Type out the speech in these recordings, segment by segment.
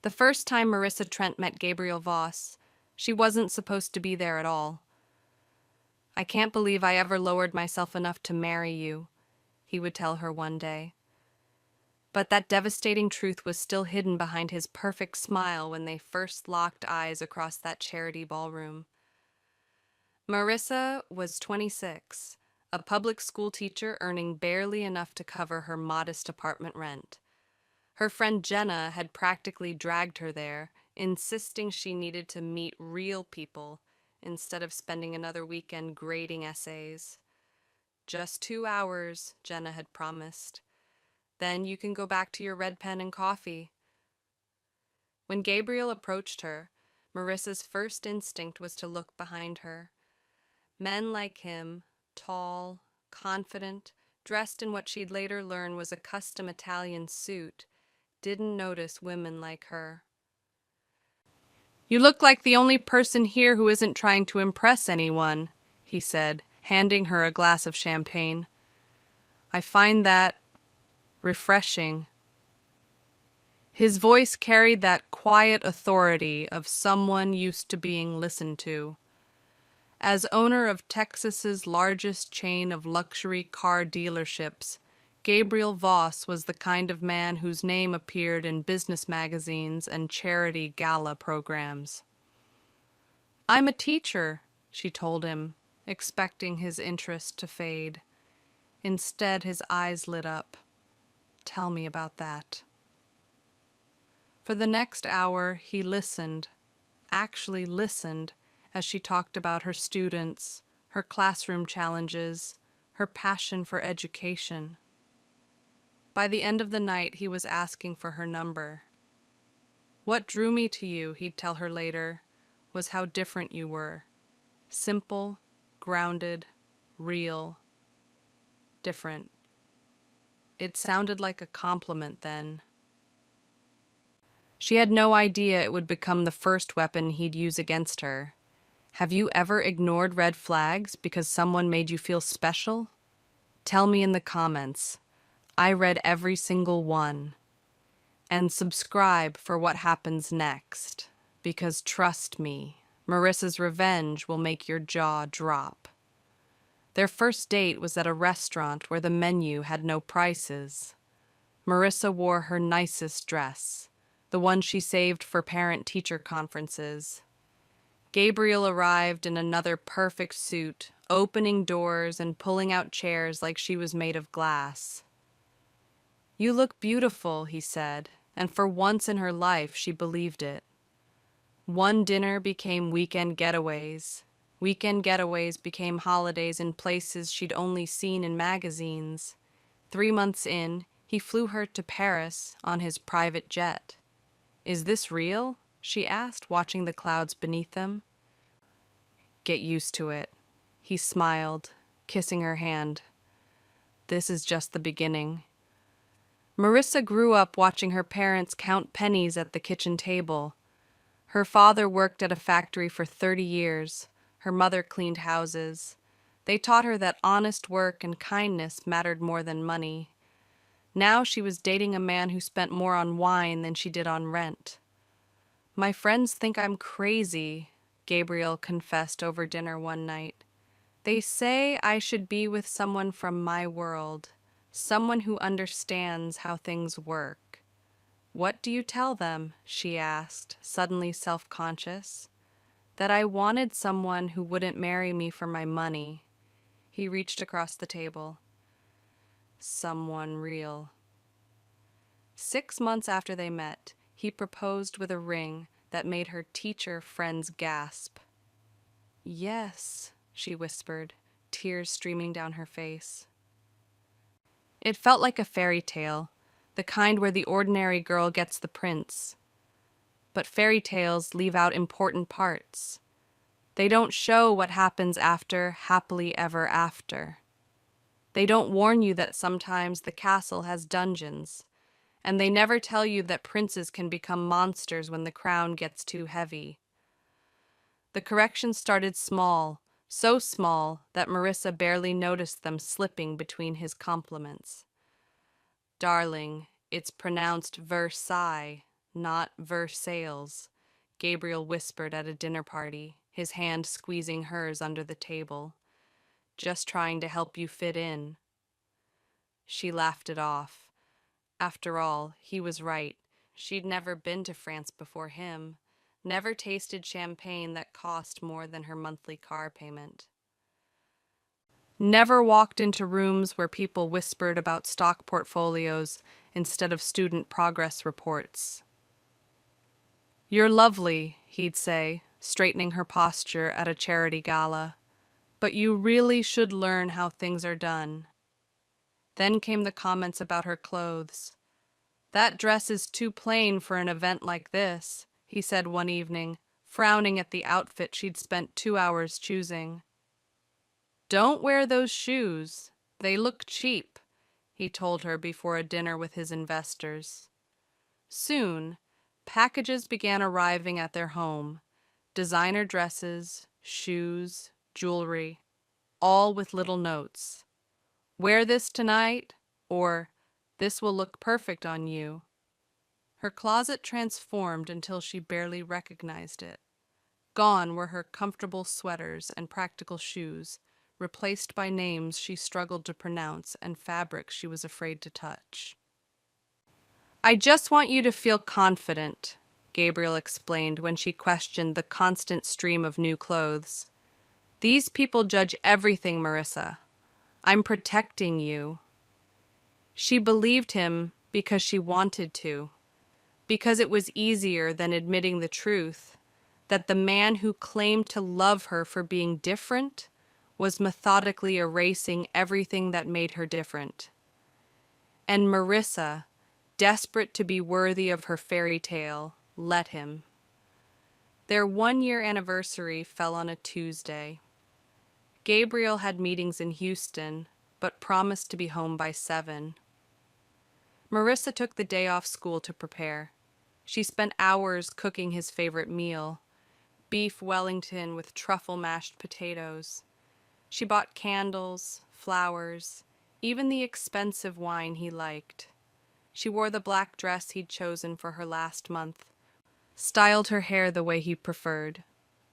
The first time Marissa Trent met Gabriel Voss, she wasn't supposed to be there at all. "I can't believe I ever lowered myself enough to marry you," he would tell her one day. But that devastating truth was still hidden behind his perfect smile when they first locked eyes across that charity ballroom. Marissa was 26, a public school teacher earning barely enough to cover her modest apartment rent. Her friend Jenna had practically dragged her there, insisting she needed to meet real people instead of spending another weekend grading essays. "Just 2 hours," Jenna had promised. "Then you can go back to your red pen and coffee." When Gabriel approached her, Marissa's first instinct was to look behind her. Men like him, tall, confident, dressed in what she'd later learn was a custom Italian suit, didn't notice women like her. "You look like the only person here who isn't trying to impress anyone," he said, handing her a glass of champagne. "I find that refreshing." His voice carried that quiet authority of someone used to being listened to. As owner of Texas's largest chain of luxury car dealerships, Gabriel Voss was the kind of man whose name appeared in business magazines and charity gala programs. "I'm a teacher," she told him, expecting his interest to fade. Instead, his eyes lit up. "Tell me about that." For the next hour, he listened, actually listened, as she talked about her students, her classroom challenges, her passion for education. By the end of the night, he was asking for her number. "What drew me to you," he'd tell her later, "was how different you were. Simple, grounded, real. Different." It sounded like a compliment then. She had no idea it would become the first weapon he'd use against her. "Have you ever ignored red flags because someone made you feel special? Tell me in the comments. I read every single one. And subscribe for what happens next, because trust me, Marissa's revenge will make your jaw drop." Their first date was at a restaurant where the menu had no prices. Marissa wore her nicest dress, the one she saved for parent-teacher conferences. Gabriel arrived in another perfect suit, opening doors and pulling out chairs like she was made of glass. "You look beautiful," he said, and for once in her life she believed it. One dinner became weekend getaways. Weekend getaways became holidays in places she'd only seen in magazines. 3 months in, he flew her to Paris on his private jet. "Is this real?" she asked, watching the clouds beneath them. "Get used to it." He smiled, kissing her hand. "This is just the beginning." Marissa grew up watching her parents count pennies at the kitchen table. Her father worked at a factory for 30 years. Her mother cleaned houses. They taught her that honest work and kindness mattered more than money. Now she was dating a man who spent more on wine than she did on rent. "My friends think I'm crazy," Gabriel confessed over dinner one night. "They say I should be with someone from my world, someone who understands how things work." "What do you tell them?" she asked, suddenly self-conscious. "That I wanted someone who wouldn't marry me for my money." He reached across the table. "Someone real." 6 months after they met, he proposed with a ring that made her teacher friends gasp. "Yes," she whispered, tears streaming down her face. It felt like a fairy tale, the kind where the ordinary girl gets the prince. But fairy tales leave out important parts. They don't show what happens after happily ever after. They don't warn you that sometimes the castle has dungeons, and they never tell you that princes can become monsters when the crown gets too heavy. The corrections started small, so small that Marissa barely noticed them slipping between his compliments. "Darling, it's pronounced Versailles," not Versailles, Gabriel whispered at a dinner party, his hand squeezing hers under the table. Just trying to help you fit in. She laughed it off. After all, he was right. She'd never been to France before him, never tasted champagne that cost more than her monthly car payment. Never walked into rooms where people whispered about stock portfolios instead of student progress reports. "You're lovely," he'd say, straightening her posture at a charity gala, "but you really should learn how things are done." Then came the comments about her clothes. "That dress is too plain for an event like this," he said one evening, frowning at the outfit she'd spent 2 hours choosing. "Don't wear those shoes. They look cheap," he told her before a dinner with his investors. Soon, packages began arriving at their home. Designer dresses, shoes, jewelry, all with little notes. "Wear this tonight," or "This will look perfect on you." Her closet transformed until she barely recognized it. Gone were her comfortable sweaters and practical shoes, replaced by names she struggled to pronounce and fabrics she was afraid to touch. "I just want you to feel confident," Gabriel explained when she questioned the constant stream of new clothes. "These people judge everything, Marissa. I'm protecting you." She believed him because she wanted to, because it was easier than admitting the truth, that the man who claimed to love her for being different was methodically erasing everything that made her different. And Marissa, desperate to be worthy of her fairy tale, let him. Their 1-year anniversary fell on a Tuesday. Gabriel had meetings in Houston, but promised to be home by 7. Marissa took the day off school to prepare. She spent hours cooking his favorite meal, beef Wellington with truffle mashed potatoes. She bought candles, flowers, even the expensive wine he liked. She wore the black dress he'd chosen for her last month, styled her hair the way he preferred.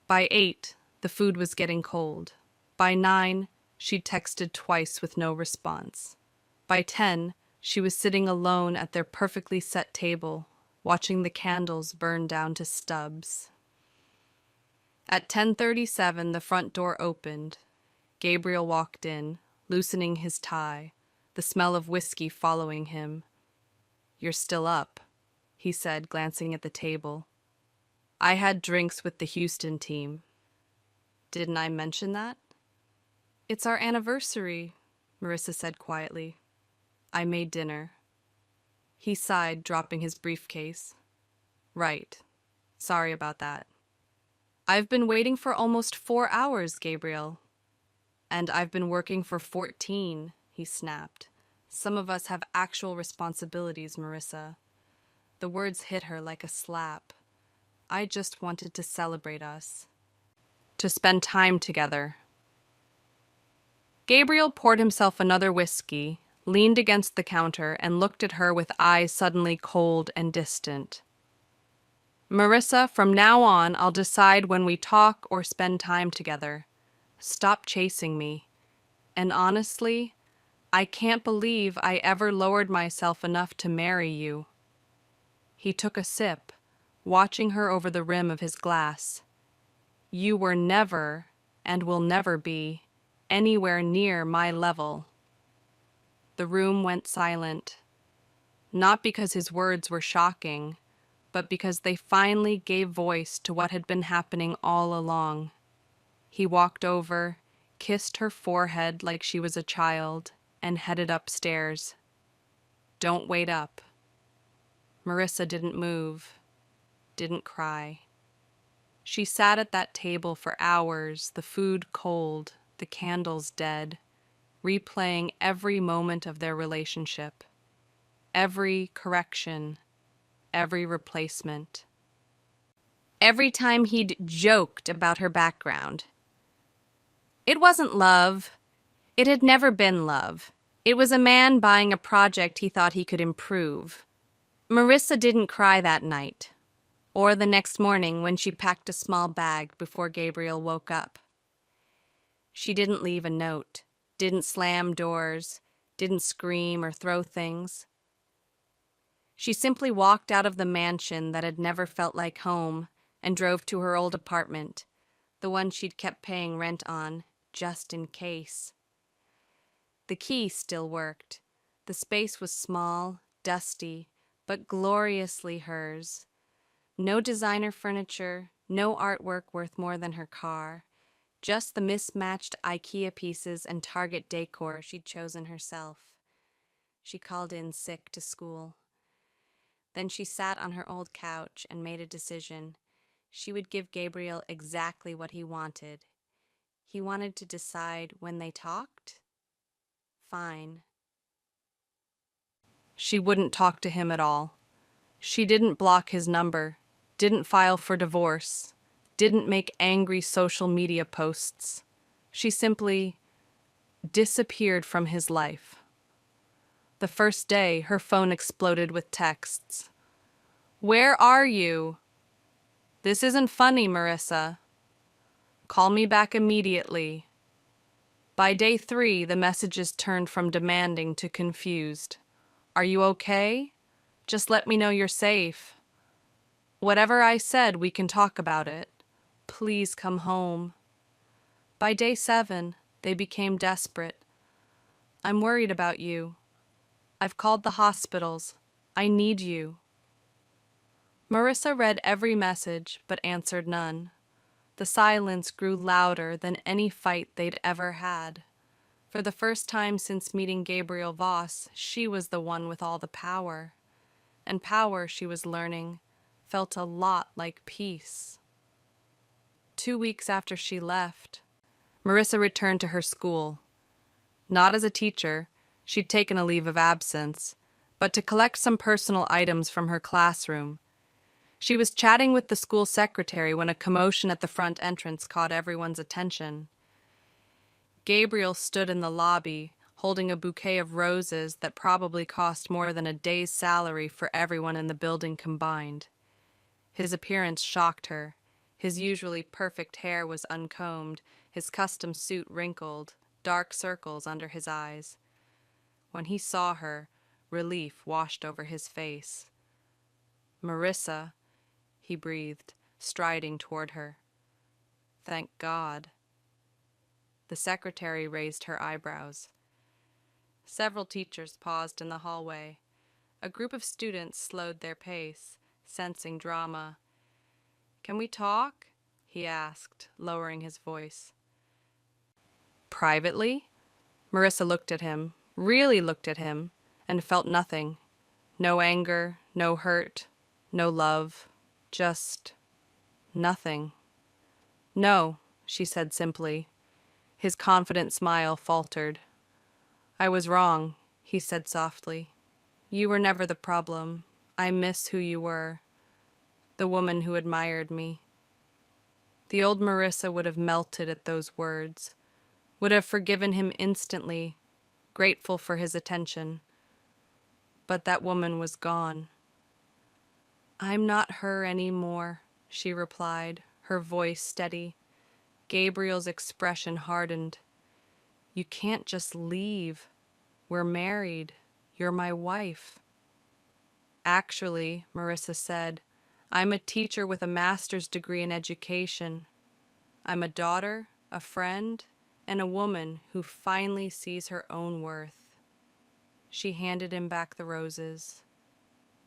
By 8, the food was getting cold. By 9, she'd texted twice with no response. By 10, she was sitting alone at their perfectly set table, watching the candles burn down to stubs. At 10:37, the front door opened. Gabriel walked in, loosening his tie, the smell of whiskey following him. "You're still up," he said, glancing at the table. "I had drinks with the Houston team." "Didn't I mention that?" "It's our anniversary," Marissa said quietly. "I made dinner." He sighed, dropping his briefcase. "Right. Sorry about that." "I've been waiting for almost 4 hours, Gabriel." "And I've been working for 14, he snapped. "Some of us have actual responsibilities, Marissa." The words hit her like a slap. "I just wanted to celebrate us. To spend time together." Gabriel poured himself another whiskey, leaned against the counter, and looked at her with eyes suddenly cold and distant. "Marissa, from now on, I'll decide when we talk or spend time together. Stop chasing me. And honestly, I can't believe I ever lowered myself enough to marry you." He took a sip, watching her over the rim of his glass. "You were never, and will never be, anywhere near my level." The room went silent, not because his words were shocking, but because they finally gave voice to what had been happening all along. He walked over, kissed her forehead like she was a child, and headed upstairs. "Don't wait up." Marissa didn't move, didn't cry. She sat at that table for hours, the food cold, the candles dead, replaying every moment of their relationship, every correction, every replacement. Every time he'd joked about her background. It wasn't love. It had never been love. It was a man buying a project he thought he could improve. Marissa didn't cry that night, or the next morning when she packed a small bag before Gabriel woke up. She didn't leave a note, didn't slam doors, didn't scream or throw things. She simply walked out of the mansion that had never felt like home and drove to her old apartment, the one she'd kept paying rent on, just in case. The key still worked. The space was small, dusty, but gloriously hers. No designer furniture, no artwork worth more than her car, just the mismatched IKEA pieces and Target decor she'd chosen herself. She called in sick to school. Then she sat on her old couch and made a decision. She would give Gabriel exactly what he wanted. He wanted to decide when they talked? Fine. She wouldn't talk to him at all. She didn't block his number, didn't file for divorce, didn't make angry social media posts. She simply disappeared from his life. The first day, her phone exploded with texts. "Where are you? This isn't funny, Marissa. Call me back immediately." By day 3, the messages turned from demanding to confused. "Are you okay? Just let me know you're safe. Whatever I said, we can talk about it. Please come home." By day 7, they became desperate. "I'm worried about you. I've called the hospitals. I need you." Marissa read every message, but answered none. The silence grew louder than any fight they'd ever had. For the first time since meeting Gabriel Voss, she was the one with all the power. And power, she was learning, felt a lot like peace. 2 weeks after she left, Marissa returned to her school. Not as a teacher, she'd taken a leave of absence, but to collect some personal items from her classroom. She was chatting with the school secretary when a commotion at the front entrance caught everyone's attention. Gabriel stood in the lobby, holding a bouquet of roses that probably cost more than a day's salary for everyone in the building combined. His appearance shocked her. His usually perfect hair was uncombed, his custom suit wrinkled, dark circles under his eyes. When he saw her, relief washed over his face. "Marissa," he breathed, striding toward her. "Thank God." The secretary raised her eyebrows. Several teachers paused in the hallway. A group of students slowed their pace, sensing drama. "Can we talk?" he asked, lowering his voice. "Privately?" Marissa looked at him, really looked at him, and felt nothing. No anger, no hurt, no love, just nothing. "No," she said simply. His confident smile faltered. "I was wrong," he said softly. "You were never the problem. I miss who you were, the woman who admired me." The old Marissa would have melted at those words, would have forgiven him instantly, grateful for his attention. But that woman was gone. "I'm not her anymore," she replied, her voice steady. Gabriel's expression hardened. "You can't just leave. We're married. You're my wife." "Actually," Marissa said, "I'm a teacher with a master's degree in education. I'm a daughter, a friend, and a woman who finally sees her own worth." She handed him back the roses.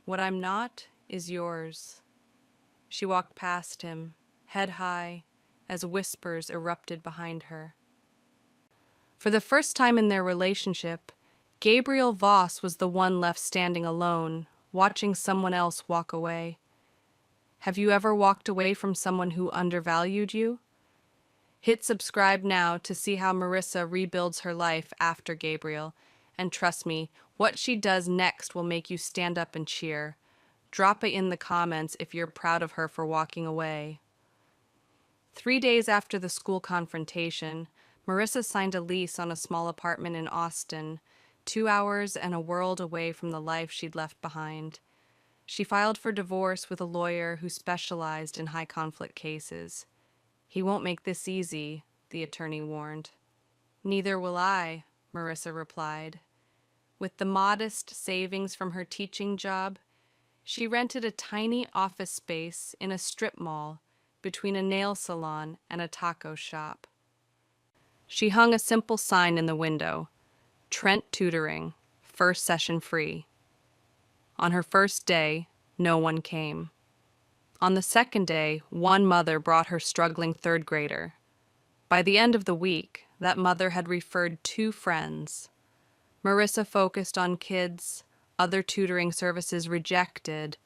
"What I'm not is yours." She walked past him, head high, as whispers erupted behind her. For the first time in their relationship, Gabriel Voss was the one left standing alone, watching someone else walk away. Have you ever walked away from someone who undervalued you? Hit subscribe now to see how Marissa rebuilds her life after Gabriel, and trust me, what she does next will make you stand up and cheer. Drop it in the comments if you're proud of her for walking away. 3 days after the school confrontation, Marissa signed a lease on a small apartment in Austin, 2 hours and a world away from the life she'd left behind. She filed for divorce with a lawyer who specialized in high conflict cases. He won't make this easy, the attorney warned. Neither will I, Marissa replied. With the modest savings from her teaching job, she rented a tiny office space in a strip mall between a nail salon and a taco shop. She hung a simple sign in the window, Trent Tutoring, first session free. On her first day, no one came. On the second day, one mother brought her struggling third grader. By the end of the week, that mother had referred 2 friends. Marissa focused on kids other tutoring services rejected,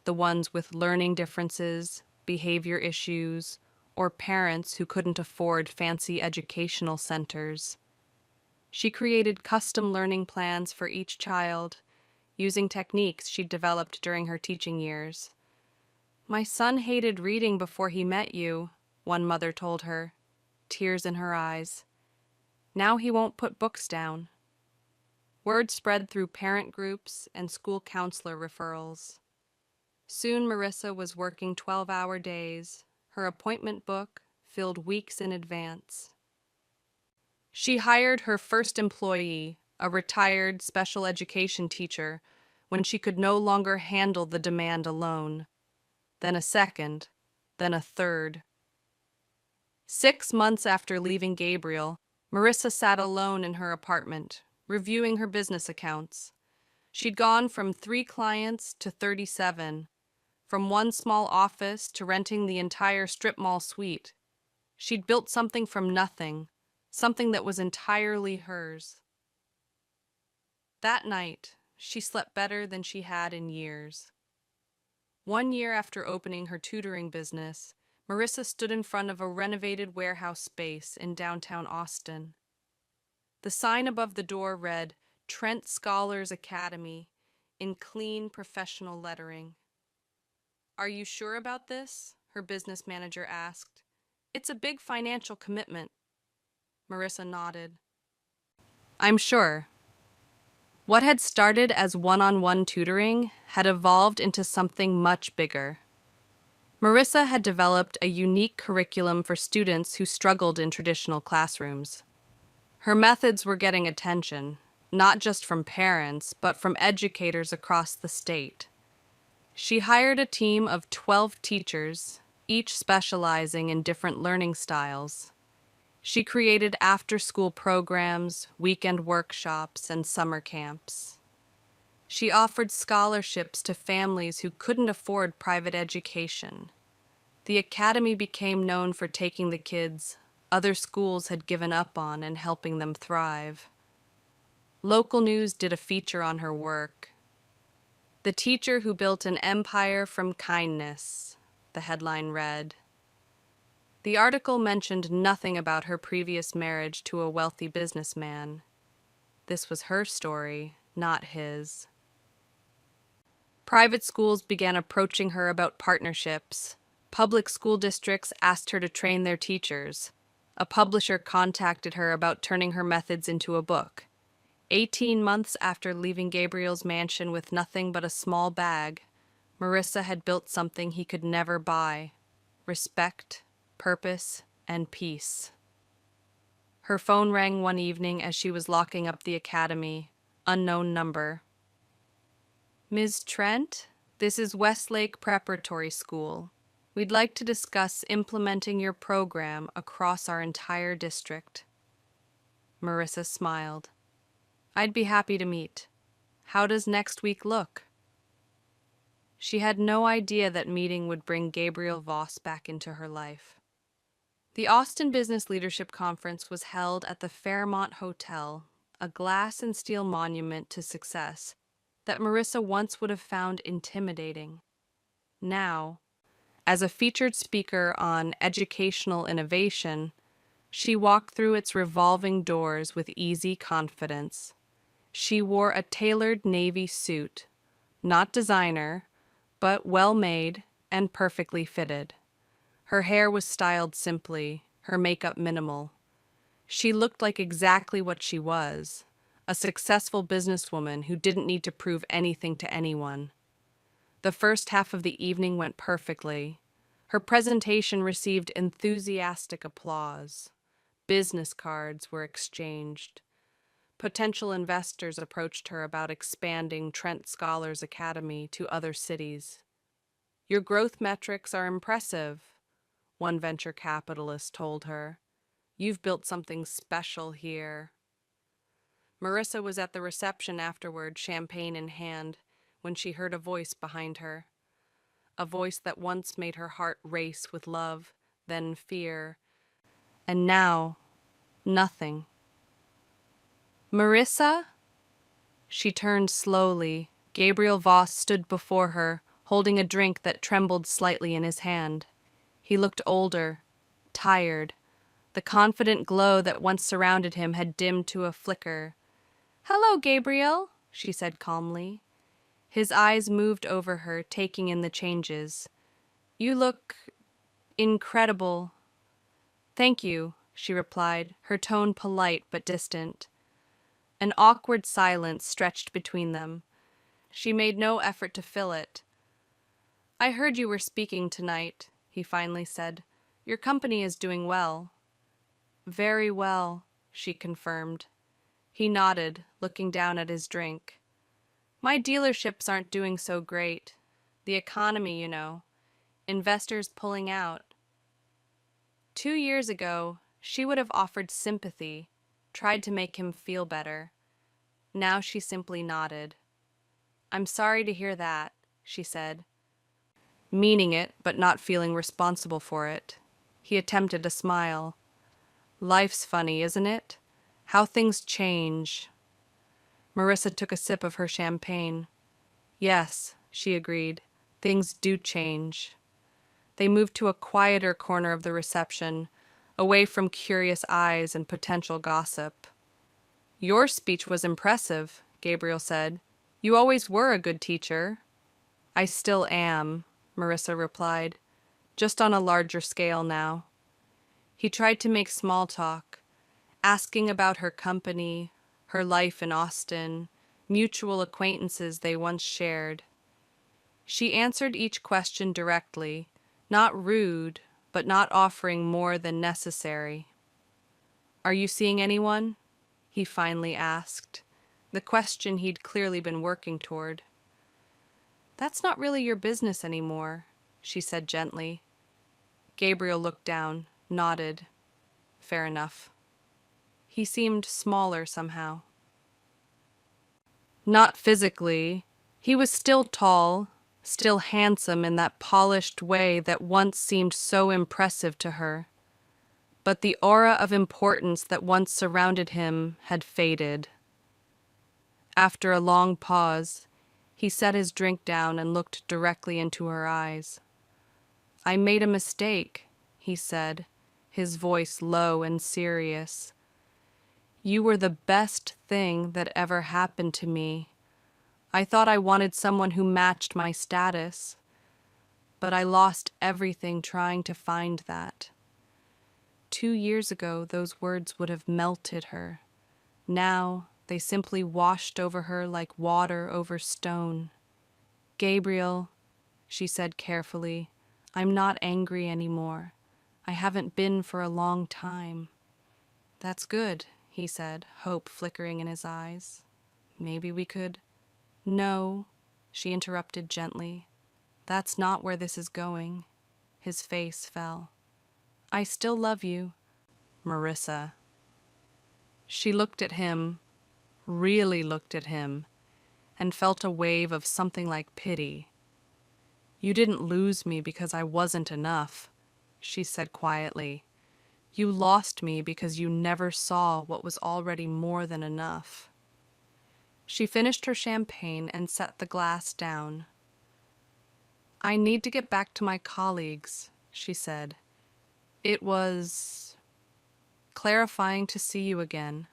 the ones with learning differences, behavior issues, or parents who couldn't afford fancy educational centers. She created custom learning plans for each child, using techniques she'd developed during her teaching years. "My son hated reading before he met you," one mother told her, tears in her eyes. "Now he won't put books down." Word spread through parent groups and school counselor referrals. Soon Marissa was working 12-hour days, her appointment book filled weeks in advance. She hired her first employee, a retired special education teacher, when she could no longer handle the demand alone. Then a second, then a third. 6 months after leaving Gabriel, Marissa sat alone in her apartment, reviewing her business accounts. She'd gone from 3 clients to 37, from one small office to renting the entire strip mall suite. She'd built something from nothing, something that was entirely hers. That night, she slept better than she had in years. 1 year after opening her tutoring business, Marissa stood in front of a renovated warehouse space in downtown Austin. The sign above the door read, Trent Scholars Academy, in clean professional lettering. "Are you sure about this?" her business manager asked. "It's a big financial commitment." Marissa nodded. "I'm sure." What had started as one-on-one tutoring had evolved into something much bigger. Marissa had developed a unique curriculum for students who struggled in traditional classrooms. Her methods were getting attention, not just from parents, but from educators across the state. She hired a team of 12 teachers, each specializing in different learning styles. She created after-school programs, weekend workshops, and summer camps. She offered scholarships to families who couldn't afford private education. The academy became known for taking the kids other schools had given up on and helping them thrive. Local news did a feature on her work. "The teacher who built an empire from kindness," the headline read. The article mentioned nothing about her previous marriage to a wealthy businessman. This was her story, not his. Private schools began approaching her about partnerships. Public school districts asked her to train their teachers. A publisher contacted her about turning her methods into a book. 18 months after leaving Gabriel's mansion with nothing but a small bag, Marissa had built something he could never buy: respect, purpose, and peace. Her phone rang one evening as she was locking up the academy. Unknown number. "Ms. Trent, this is Westlake Preparatory School. We'd like to discuss implementing your program across our entire district." Marissa smiled. "I'd be happy to meet. How does next week look?" She had no idea that meeting would bring Gabriel Voss back into her life. The Austin Business Leadership Conference was held at the Fairmont Hotel, a glass and steel monument to success that Marissa once would have found intimidating. Now, as a featured speaker on educational innovation, she walked through its revolving doors with easy confidence. She wore a tailored navy suit, not designer, but well-made and perfectly fitted. Her hair was styled simply, her makeup minimal. She looked like exactly what she was, a successful businesswoman who didn't need to prove anything to anyone. The first half of the evening went perfectly. Her presentation received enthusiastic applause. Business cards were exchanged. Potential investors approached her about expanding Trent Scholars Academy to other cities. Your growth metrics are impressive, one venture capitalist told her. You've built something special here. Marissa was at the reception afterward, champagne in hand, when she heard a voice behind her. A voice that once made her heart race with love, then fear, and now, nothing. Marissa? She turned slowly. Gabriel Voss stood before her, holding a drink that trembled slightly in his hand. He looked older, tired. The confident glow that once surrounded him had dimmed to a flicker. "Hello, Gabriel," she said calmly. His eyes moved over her, taking in the changes. "You look incredible." "Thank you," she replied, her tone polite but distant. An awkward silence stretched between them. She made no effort to fill it. "I heard you were speaking tonight," he finally said. "Your company is doing well." "Very well," she confirmed. He nodded, looking down at his drink. "My dealerships aren't doing so great. The economy, you know. Investors pulling out." 2 years ago, she would have offered sympathy, tried to make him feel better. Now she simply nodded. "I'm sorry to hear that," she said, meaning it but not feeling responsible for it. He attempted a smile. "Life's funny, isn't it? How things change." Marissa took a sip of her champagne. "Yes," she agreed, "things do change." They moved to a quieter corner of the reception, away from curious eyes and potential gossip. "Your speech was impressive," Gabriel said. "You always were a good teacher." "I still am," Marissa replied, "just on a larger scale now." He tried to make small talk, asking about her company, her life in Austin, mutual acquaintances they once shared. She answered each question directly, not rude, but not offering more than necessary. "Are you seeing anyone?" he finally asked, the question he'd clearly been working toward. "That's not really your business anymore," she said gently. Gabriel looked down, nodded. Fair enough. He seemed smaller somehow. Not physically. He was still tall, still handsome in that polished way that once seemed so impressive to her. But the aura of importance that once surrounded him had faded. After a long pause, he set his drink down and looked directly into her eyes. "I made a mistake," he said, his voice low and serious. "You were the best thing that ever happened to me. I thought I wanted someone who matched my status, but I lost everything trying to find that." 2 years ago, those words would have melted her. Now, they simply washed over her like water over stone. "Gabriel," she said carefully, "I'm not angry anymore. I haven't been for a long time." "That's good," he said, hope flickering in his eyes. "Maybe we could—" "No," she interrupted gently. "That's not where this is going." His face fell. "I still love you, Marissa." She looked at him, really looked at him, and felt a wave of something like pity. "You didn't lose me because I wasn't enough," she said quietly. "You lost me because you never saw what was already more than enough." She finished her champagne and set the glass down. "I need to get back to my colleagues," she said. "It was clarifying to see you again."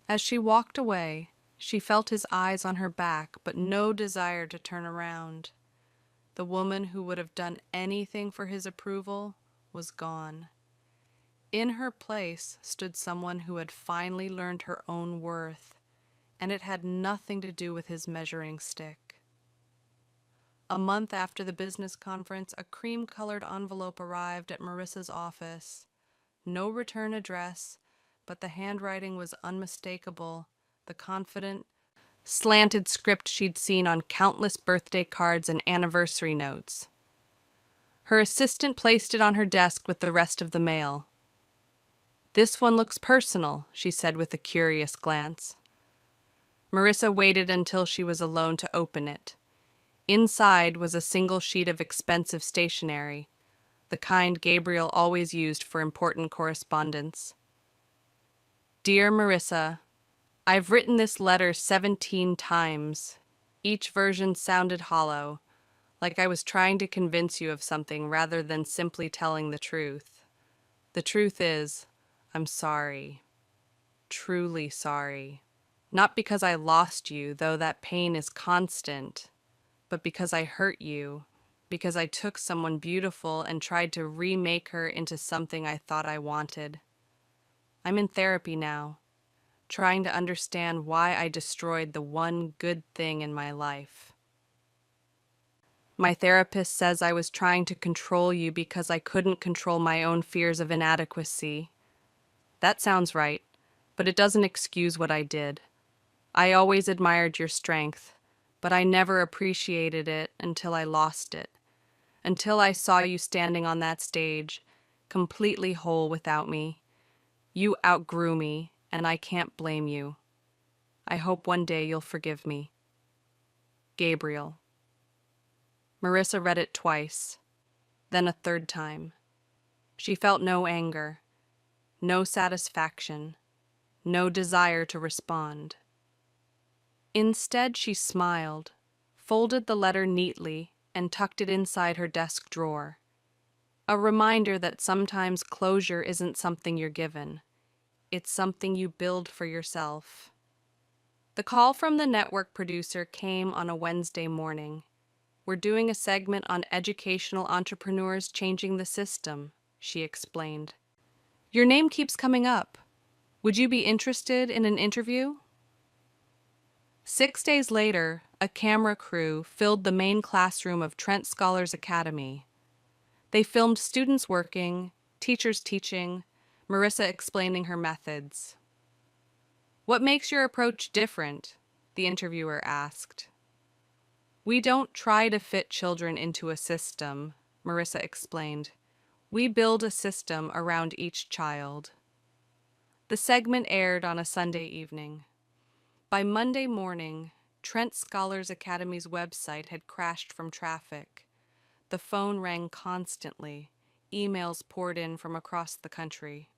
As she walked away, she felt his eyes on her back, but no desire to turn around. The woman who would have done anything for his approval was gone. In her place stood someone who had finally learned her own worth, and it had nothing to do with his measuring stick. A month after the business conference, a cream-colored envelope arrived at Marissa's office. No return address, but the handwriting was unmistakable, the confident, slanted script she'd seen on countless birthday cards and anniversary notes. Her assistant placed it on her desk with the rest of the mail. "This one looks personal," she said with a curious glance. Marissa waited until she was alone to open it. Inside was a single sheet of expensive stationery, the kind Gabriel always used for important correspondence. "Dear Marissa, I've written this letter 17 times. Each version sounded hollow, like I was trying to convince you of something rather than simply telling the truth. The truth is, I'm sorry. Truly sorry. Not because I lost you, though that pain is constant, but because I hurt you, because I took someone beautiful and tried to remake her into something I thought I wanted. I'm in therapy now, trying to understand why I destroyed the one good thing in my life. My therapist says I was trying to control you because I couldn't control my own fears of inadequacy. That sounds right, but it doesn't excuse what I did. I always admired your strength, but I never appreciated it until I lost it, until I saw you standing on that stage, completely whole without me. You outgrew me, and I can't blame you. I hope one day you'll forgive me. Gabriel." Marissa read it twice, then a third time. She felt no anger, no satisfaction, no desire to respond. Instead, she smiled, folded the letter neatly, and tucked it inside her desk drawer. A reminder that sometimes closure isn't something you're given. It's something you build for yourself. The call from the network producer came on a Wednesday morning. "We're doing a segment on educational entrepreneurs changing the system," she explained. "Your name keeps coming up. Would you be interested in an interview?" 6 days later, a camera crew filled the main classroom of Trent Scholars Academy. They filmed students working, teachers teaching, Marissa explaining her methods. "What makes your approach different?" the interviewer asked. "We don't try to fit children into a system," Marissa explained. "We build a system around each child." The segment aired on a Sunday evening. By Monday morning, Trent Scholars Academy's website had crashed from traffic. The phone rang constantly. Emails poured in from across the country.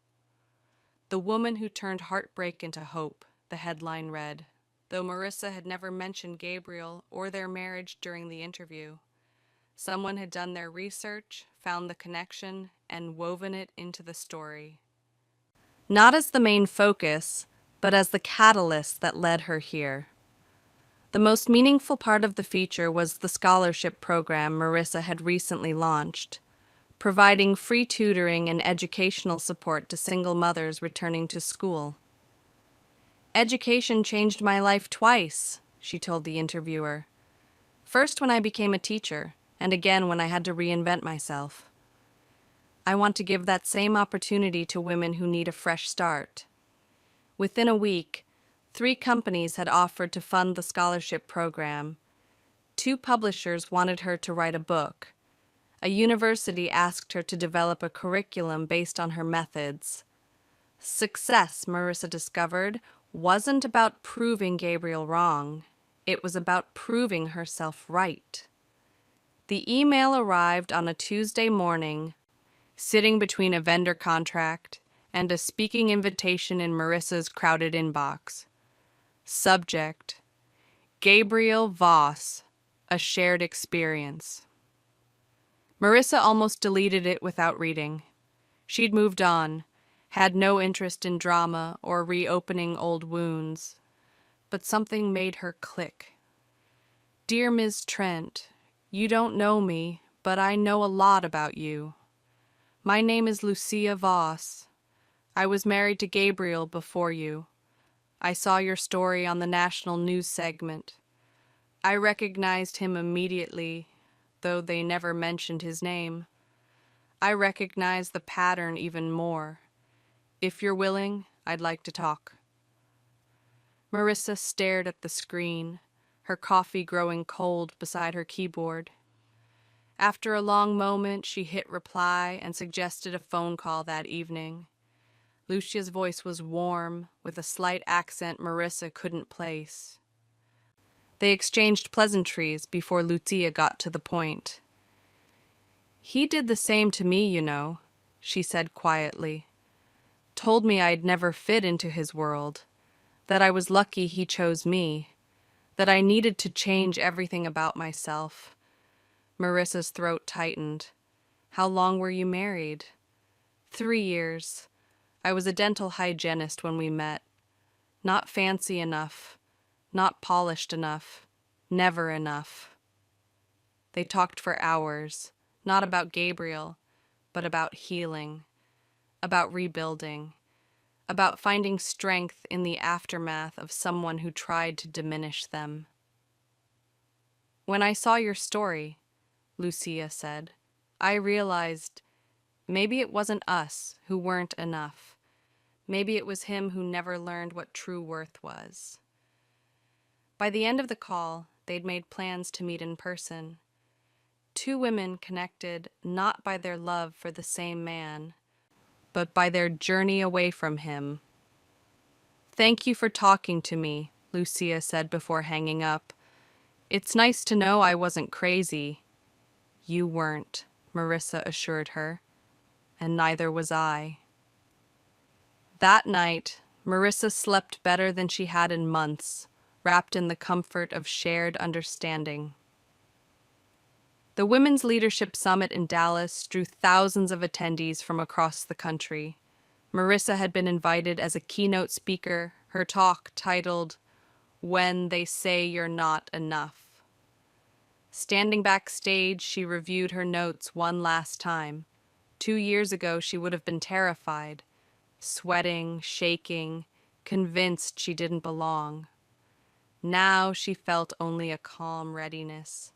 "The woman who turned heartbreak into hope," the headline read, though Marissa had never mentioned Gabriel or their marriage during the interview. Someone had done their research, found the connection, and woven it into the story. Not as the main focus, but as the catalyst that led her here. The most meaningful part of the feature was the scholarship program Marissa had recently launched, providing free tutoring and educational support to single mothers returning to school. "Education changed my life twice," she told the interviewer. "First when I became a teacher, and again when I had to reinvent myself. I want to give that same opportunity to women who need a fresh start." Within a week, 3 companies had offered to fund the scholarship program. 2 publishers wanted her to write a book. A university asked her to develop a curriculum based on her methods. Success, Marissa discovered, wasn't about proving Gabriel wrong. It was about proving herself right. The email arrived on a Tuesday morning, sitting between a vendor contract and a speaking invitation in Marissa's crowded inbox. Subject: Gabriel Voss, a shared experience. Marissa almost deleted it without reading. She'd moved on, had no interest in drama or reopening old wounds, but something made her click. "Dear Ms. Trent, you don't know me, but I know a lot about you. My name is Lucia Voss. I was married to Gabriel before you. I saw your story on the national news segment. I recognized him immediately. though they never mentioned his name. I recognize the pattern even more. If you're willing, I'd like to talk. Marissa stared at the screen, her coffee growing cold beside her keyboard. After a long moment, she hit reply and suggested a phone call that evening. Lucia's voice was warm, with a slight accent Marissa couldn't place. They exchanged pleasantries before Lucia got to the point. "He did the same to me, you know," she said quietly. "Told me I'd never fit into his world, that I was lucky he chose me, that I needed to change everything about myself." Marissa's throat tightened. "How long were you married?" 3 years. I was a dental hygienist when we met. Not fancy enough, not polished enough, never enough." They talked for hours, not about Gabriel, but about healing, about rebuilding, about finding strength in the aftermath of someone who tried to diminish them. "When I saw your story," Lucia said, "I realized maybe it wasn't us who weren't enough. Maybe it was him who never learned what true worth was." By the end of the call, they'd made plans to meet in person. Two women connected not by their love for the same man, but by their journey away from him. "Thank you for talking to me," Lucia said before hanging up. "It's nice to know I wasn't crazy." "You weren't," Marissa assured her, "and neither was I." That night, Marissa slept better than she had in months, wrapped in the comfort of shared understanding. The Women's Leadership Summit in Dallas drew thousands of attendees from across the country. Marissa had been invited as a keynote speaker, her talk titled, "When They Say You're Not Enough." Standing backstage, she reviewed her notes one last time. 2 years ago, she would have been terrified, sweating, shaking, convinced she didn't belong. Now she felt only a calm readiness.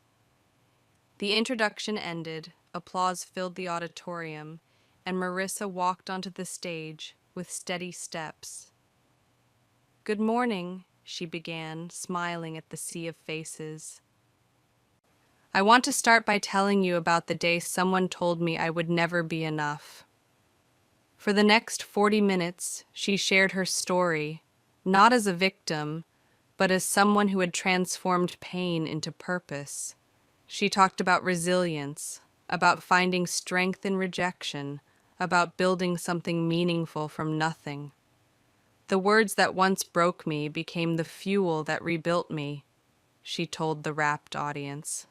The introduction ended, applause filled the auditorium, and Marissa walked onto the stage with steady steps. "Good morning," she began, smiling at the sea of faces. "I want to start by telling you about the day someone told me I would never be enough." For the next 40 minutes, she shared her story, not as a victim, but as someone who had transformed pain into purpose. She talked about resilience, about finding strength in rejection, about building something meaningful from nothing. "The words that once broke me became the fuel that rebuilt me," she told the rapt audience.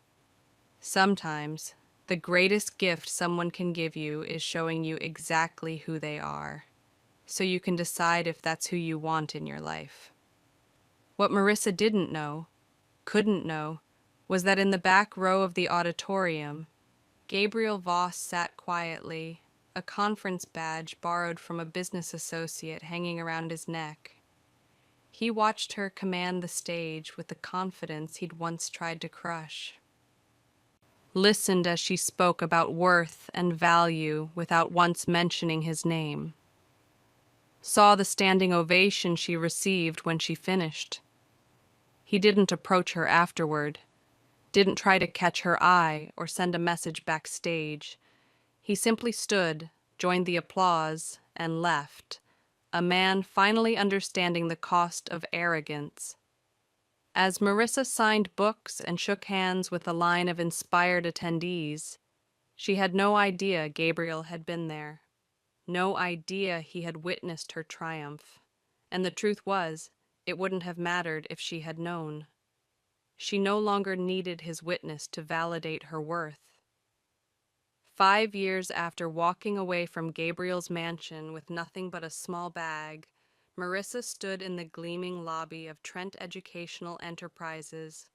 Sometimes, the greatest gift someone can give you is showing you exactly who they are, so you can decide if that's who you want in your life. What Marissa didn't know, couldn't know, was that in the back row of the auditorium, Gabriel Voss sat quietly, a conference badge borrowed from a business associate hanging around his neck. He watched her command the stage with the confidence he'd once tried to crush. Listened as she spoke about worth and value without once mentioning his name. Saw the standing ovation she received when she finished. He didn't approach her afterward, didn't try to catch her eye or send a message backstage. He simply stood, joined the applause, and left, a man finally understanding the cost of arrogance. As Marissa signed books and shook hands with a line of inspired attendees, she had no idea Gabriel had been there, no idea he had witnessed her triumph. And the truth was, it wouldn't have mattered if she had known. She no longer needed his witness to validate her worth. 5 years after walking away from Gabriel's mansion with nothing but a small bag, Marissa stood in the gleaming lobby of Trent Educational Enterprises.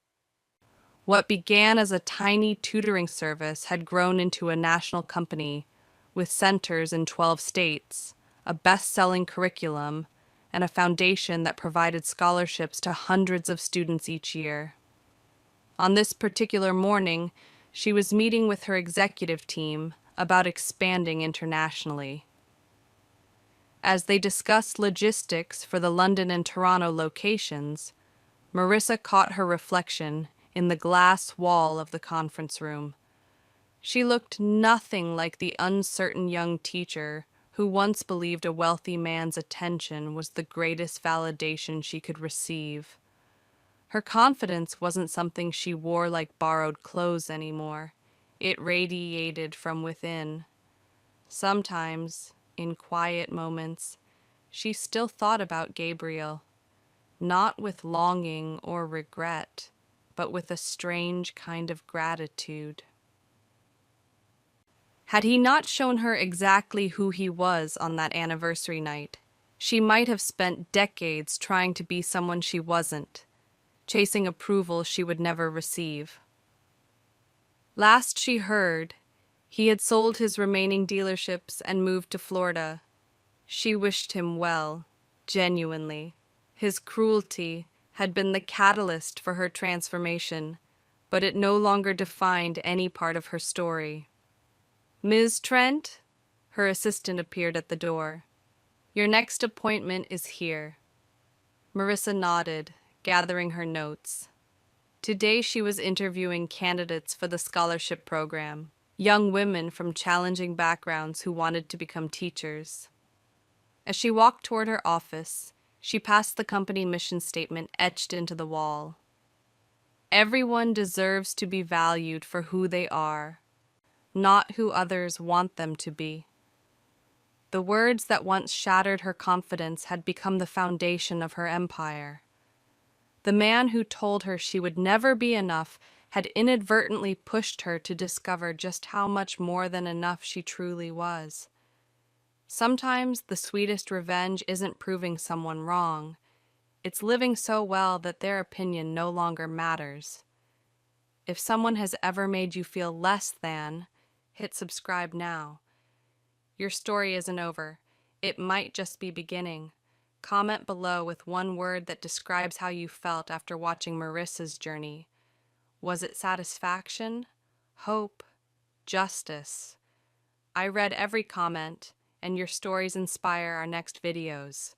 What began as a tiny tutoring service had grown into a national company, with centers in 12 states, a best-selling curriculum, and a foundation that provided scholarships to hundreds of students each year. On this particular morning, She was meeting with her executive team about expanding internationally. As they discussed logistics for the London and Toronto locations, Marissa caught her reflection in the glass wall of the conference room. She looked nothing like the uncertain young teacher who once believed a wealthy man's attention was the greatest validation she could receive. Her confidence wasn't something she wore like borrowed clothes anymore. It radiated from within. Sometimes, in quiet moments, she still thought about Gabriel, not with longing or regret, but with a strange kind of gratitude. Had he not shown her exactly who he was on that anniversary night, she might have spent decades trying to be someone she wasn't, chasing approval she would never receive. Last she heard, he had sold his remaining dealerships and moved to Florida. She wished him well, genuinely. His cruelty had been the catalyst for her transformation, but it no longer defined any part of her story. "Ms. Trent?" Her assistant appeared at the door. "Your next appointment is here." Marissa nodded, gathering her notes. Today she was interviewing candidates for the scholarship program, young women from challenging backgrounds who wanted to become teachers. As she walked toward her office, she passed the company mission statement etched into the wall. Everyone deserves to be valued for who they are, not who others want them to be. The words that once shattered her confidence had become the foundation of her empire. The man who told her she would never be enough had inadvertently pushed her to discover just how much more than enough she truly was. Sometimes the sweetest revenge isn't proving someone wrong. It's living so well that their opinion no longer matters. If someone has ever made you feel less than, hit subscribe now. Your story isn't over. It might just be beginning. Comment below with one word that describes how you felt after watching Marissa's journey. Was it satisfaction? Hope? Justice? I read every comment, and your stories inspire our next videos.